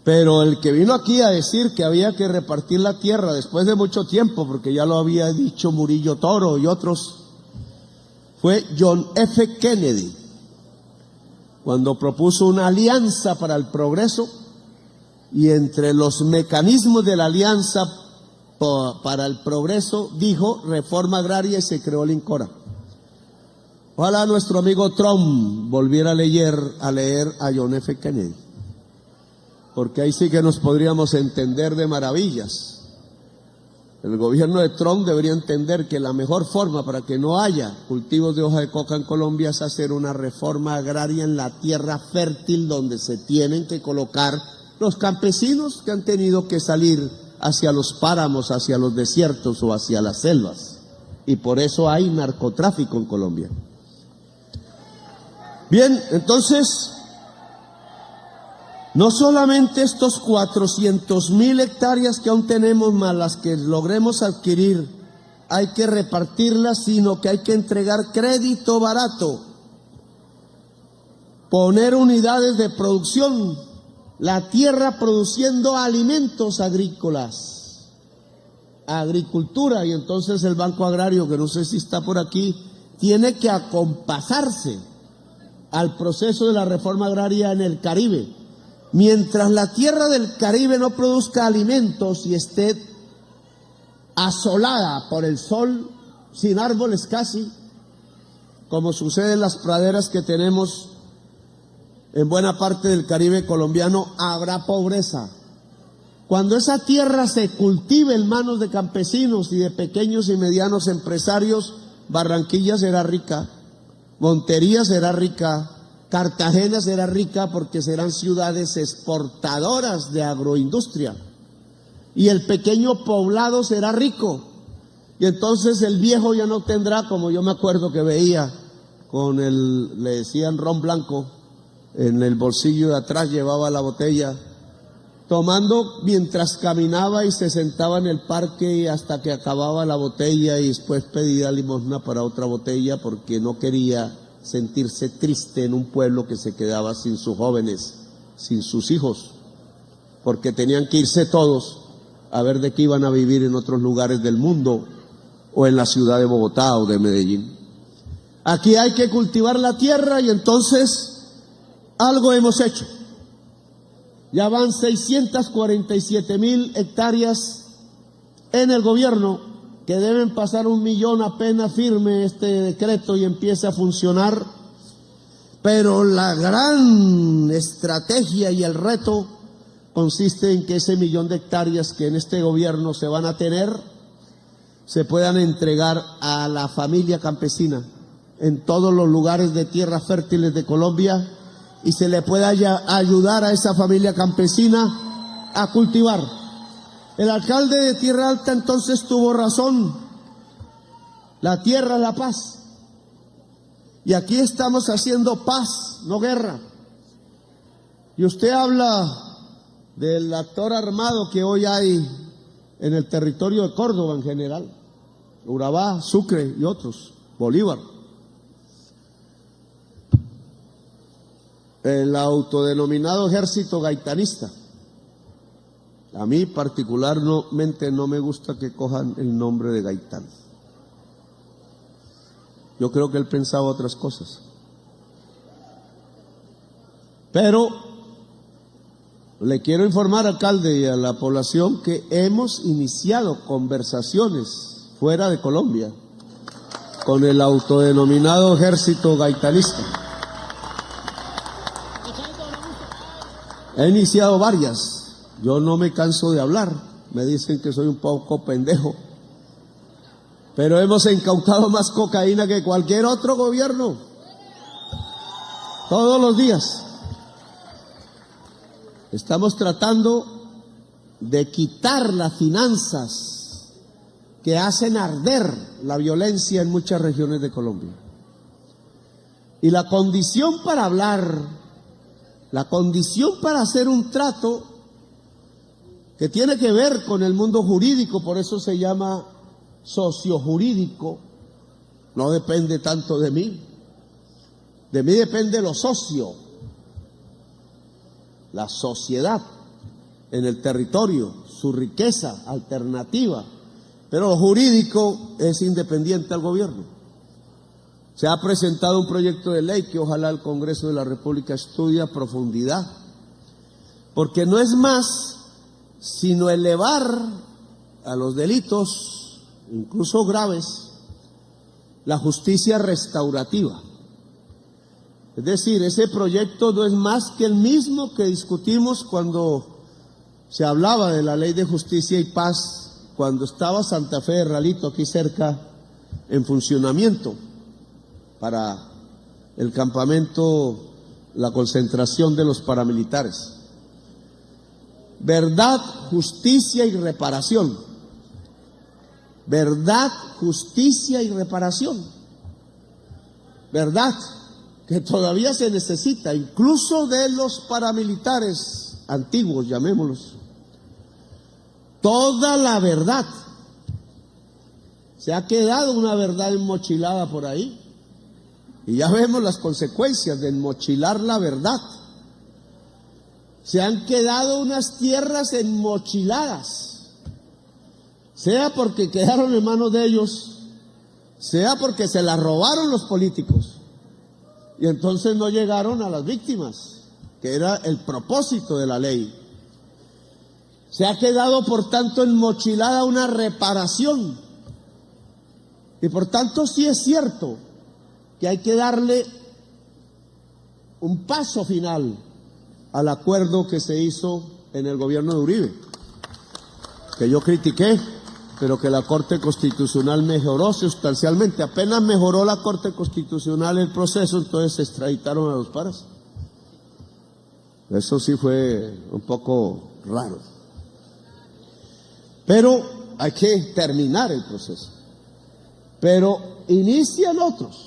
Pero el que vino aquí a decir que había que repartir la tierra después de mucho tiempo, porque ya lo había dicho Murillo Toro y otros, fue John F. Kennedy, cuando propuso una alianza para el progreso, y entre los mecanismos de la alianza para el progreso dijo reforma agraria, y se creó el INCORA. Ojalá nuestro amigo Trump volviera a leer a John F. Kennedy, porque ahí sí que nos podríamos entender de maravillas. El gobierno de Trump debería entender que la mejor forma para que no haya cultivos de hoja de coca en Colombia es hacer una reforma agraria en la tierra fértil donde se tienen que colocar los campesinos que han tenido que salir hacia los páramos, hacia los desiertos o hacia las selvas. Y por eso hay narcotráfico en Colombia. Bien, entonces, no solamente estos 400.000 hectáreas que aún tenemos, más las que logremos adquirir, hay que repartirlas, sino que hay que entregar crédito barato, poner unidades de producción, la tierra produciendo alimentos agrícolas, agricultura, y entonces el Banco Agrario, que no sé si está por aquí, tiene que acompasarse al proceso de la reforma agraria en el Caribe. Mientras la tierra del Caribe no produzca alimentos y esté asolada por el sol, sin árboles casi, como sucede en las praderas que tenemos en buena parte del Caribe colombiano, habrá pobreza. Cuando esa tierra se cultive en manos de campesinos y de pequeños y medianos empresarios, Barranquilla será rica, Montería será rica, Cartagena será rica, porque serán ciudades exportadoras de agroindustria, y el pequeño poblado será rico, y entonces el viejo ya no tendrá, como yo me acuerdo que veía, le decían ron blanco, en el bolsillo de atrás llevaba la botella, tomando mientras caminaba y se sentaba en el parque hasta que acababa la botella y después pedía limosna para otra botella, porque no quería sentirse triste en un pueblo que se quedaba sin sus jóvenes, sin sus hijos, porque tenían que irse todos a ver de qué iban a vivir en otros lugares del mundo o en la ciudad de Bogotá o de Medellín. Aquí hay que cultivar la tierra, y entonces algo hemos hecho. Ya van 647.000 hectáreas en el gobierno, que deben pasar 1 millón apenas firme este decreto y empiece a funcionar. Pero la gran estrategia y el reto consiste en que ese 1 millón de hectáreas que en este gobierno se van a tener, se puedan entregar a la familia campesina en todos los lugares de tierras fértiles de Colombia, y se le pueda ayudar a esa familia campesina a cultivar. El alcalde de Tierra Alta entonces tuvo razón. La tierra es la paz. Y aquí estamos haciendo paz, no guerra. Y usted habla del actor armado que hoy hay en el territorio de Córdoba en general, Urabá, Sucre y otros, Bolívar. El autodenominado ejército gaitanista. A mí particularmente no me gusta que cojan el nombre de Gaitán. Yo creo que él pensaba otras cosas. Pero le quiero informar, alcalde, y a la población que hemos iniciado conversaciones fuera de Colombia con el autodenominado ejército gaitanista. He iniciado varias. Yo no me canso de hablar. Me dicen que soy un poco pendejo. Pero hemos incautado más cocaína que cualquier otro gobierno. Todos los días. Estamos tratando de quitar las finanzas que hacen arder la violencia en muchas regiones de Colombia. Y la condición para hablar, la condición para hacer un trato que tiene que ver con el mundo jurídico, por eso se llama sociojurídico, no depende tanto de mí depende lo socio, la sociedad en el territorio, su riqueza alternativa, pero lo jurídico es independiente al gobierno. Se ha presentado un proyecto de ley que ojalá el Congreso de la República estudie a profundidad, porque no es más sino elevar a los delitos, incluso graves, la justicia restaurativa. Es decir, ese proyecto no es más que el mismo que discutimos cuando se hablaba de la Ley de Justicia y Paz, cuando estaba Santa Fe de Ralito, aquí cerca, en funcionamiento para el campamento, la concentración de los paramilitares. Verdad, justicia y reparación. Verdad, justicia y reparación. Verdad, que todavía se necesita, incluso de los paramilitares antiguos, llamémoslos. Toda la verdad. Se ha quedado una verdad enmochilada por ahí. Y ya vemos las consecuencias de enmochilar la verdad. Se han quedado unas tierras enmochiladas, sea porque quedaron en manos de ellos, sea porque se las robaron los políticos y entonces no llegaron a las víctimas, que era el propósito de la ley. Se ha quedado, por tanto, enmochilada una reparación y por tanto sí es cierto que hay que darle un paso final al acuerdo que se hizo en el gobierno de Uribe, que yo critiqué, pero que la Corte Constitucional mejoró sustancialmente. Apenas mejoró la Corte Constitucional el proceso, entonces se extraditaron a los paras. Eso sí fue un poco raro. Pero hay que terminar el proceso. Pero inician otros.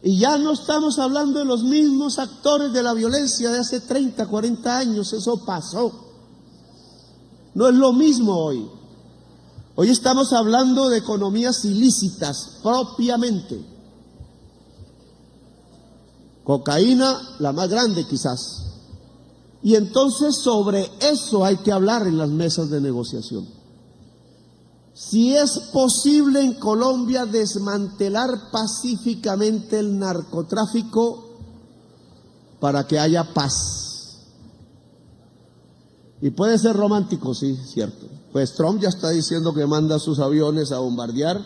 Y ya no estamos hablando de los mismos actores de la violencia de hace 30, 40 años, eso pasó. No es lo mismo hoy. Hoy estamos hablando de economías ilícitas propiamente. Cocaína, la más grande quizás. Y entonces sobre eso hay que hablar en las mesas de negociación. Si es posible en Colombia desmantelar pacíficamente el narcotráfico para que haya paz. Y puede ser romántico, sí, cierto. Pues Trump ya está diciendo que manda sus aviones a bombardear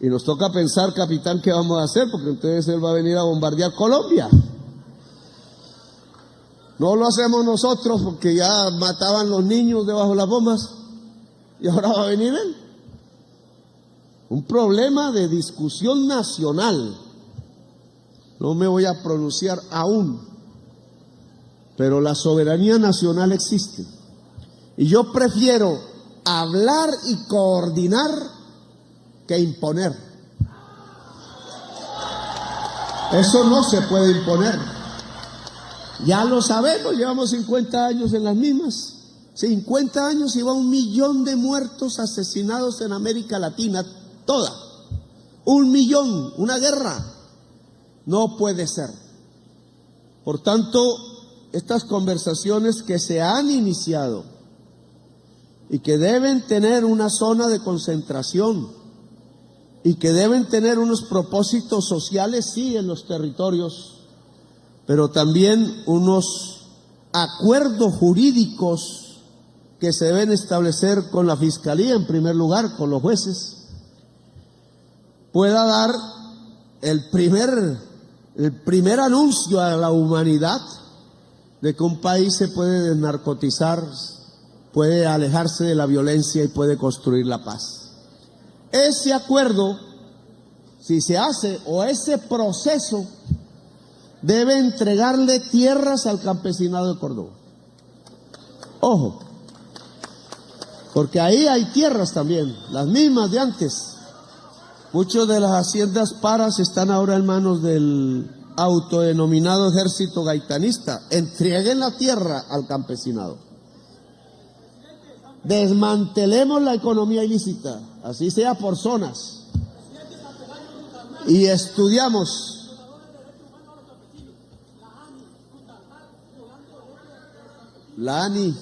y nos toca pensar, capitán, qué vamos a hacer, porque entonces él va a venir a bombardear Colombia. No lo hacemos nosotros porque ya mataban los niños debajo de las bombas. Y ahora va a venir él. Un problema de discusión nacional. No me voy a pronunciar aún, pero la soberanía nacional existe. Y yo prefiero hablar y coordinar que imponer. Eso no se puede imponer. Ya lo sabemos, llevamos 50 años en las mismas. 50 años y va 1 millón de muertos asesinados en América Latina, toda. 1 millón, una guerra. No puede ser. Por tanto, estas conversaciones que se han iniciado y que deben tener una zona de concentración y que deben tener unos propósitos sociales, sí, en los territorios, pero también unos acuerdos jurídicos que se deben establecer con la Fiscalía, en primer lugar, con los jueces, pueda dar el primer anuncio a la humanidad de que un país se puede desnarcotizar, puede alejarse de la violencia y puede construir la paz. Ese acuerdo, si se hace, o ese proceso, debe entregarle tierras al campesinado de Córdoba. Ojo. Porque ahí hay tierras también, las mismas de antes. Muchas de las haciendas paras están ahora en manos del autodenominado ejército gaitanista. Entreguen la tierra al campesinado. Desmantelemos la economía ilícita, así sea por zonas. Y estudiamos. La ANI.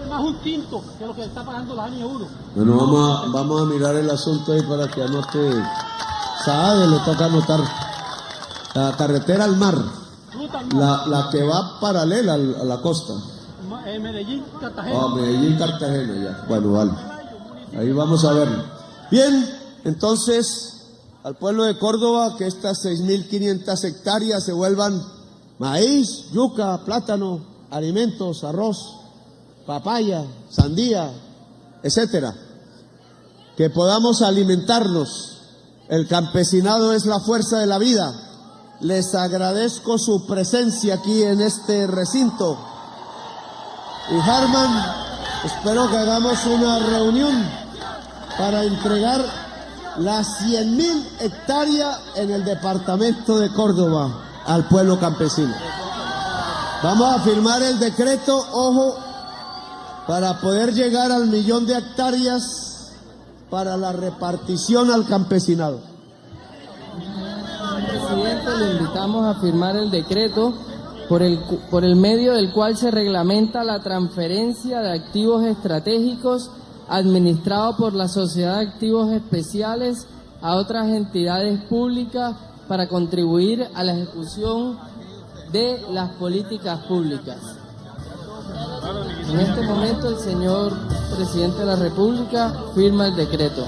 Más un tinto que lo que está pagando la ANI uno. Bueno, vamos a mirar el asunto ahí para que anote. Saade le toca anotar. La carretera al mar. Ruta al norte. La que va paralela a la costa. Medellín, Cartagena. Ah, Medellín, Cartagena, ya. Bueno, vale. Ahí vamos a verlo. Bien, entonces, al pueblo de Córdoba, que estas 6.500 hectáreas se vuelvan maíz, yuca, plátano, alimentos, arroz, papaya, sandía, etcétera. Que podamos alimentarnos. El campesinado es la fuerza de la vida. Les agradezco su presencia aquí en este recinto. Y Harman, espero que hagamos una reunión para entregar las 100.000 hectáreas en el departamento de Córdoba al pueblo campesino. Vamos a firmar el decreto, ojo, para poder llegar al 1.000.000 de hectáreas para la repartición al campesinado. Presidente, le invitamos a firmar el decreto por el medio del cual se reglamenta la transferencia de activos estratégicos administrado por la Sociedad de Activos Especiales a otras entidades públicas para contribuir a la ejecución de las políticas públicas. En este momento el señor Presidente de la República firma el decreto.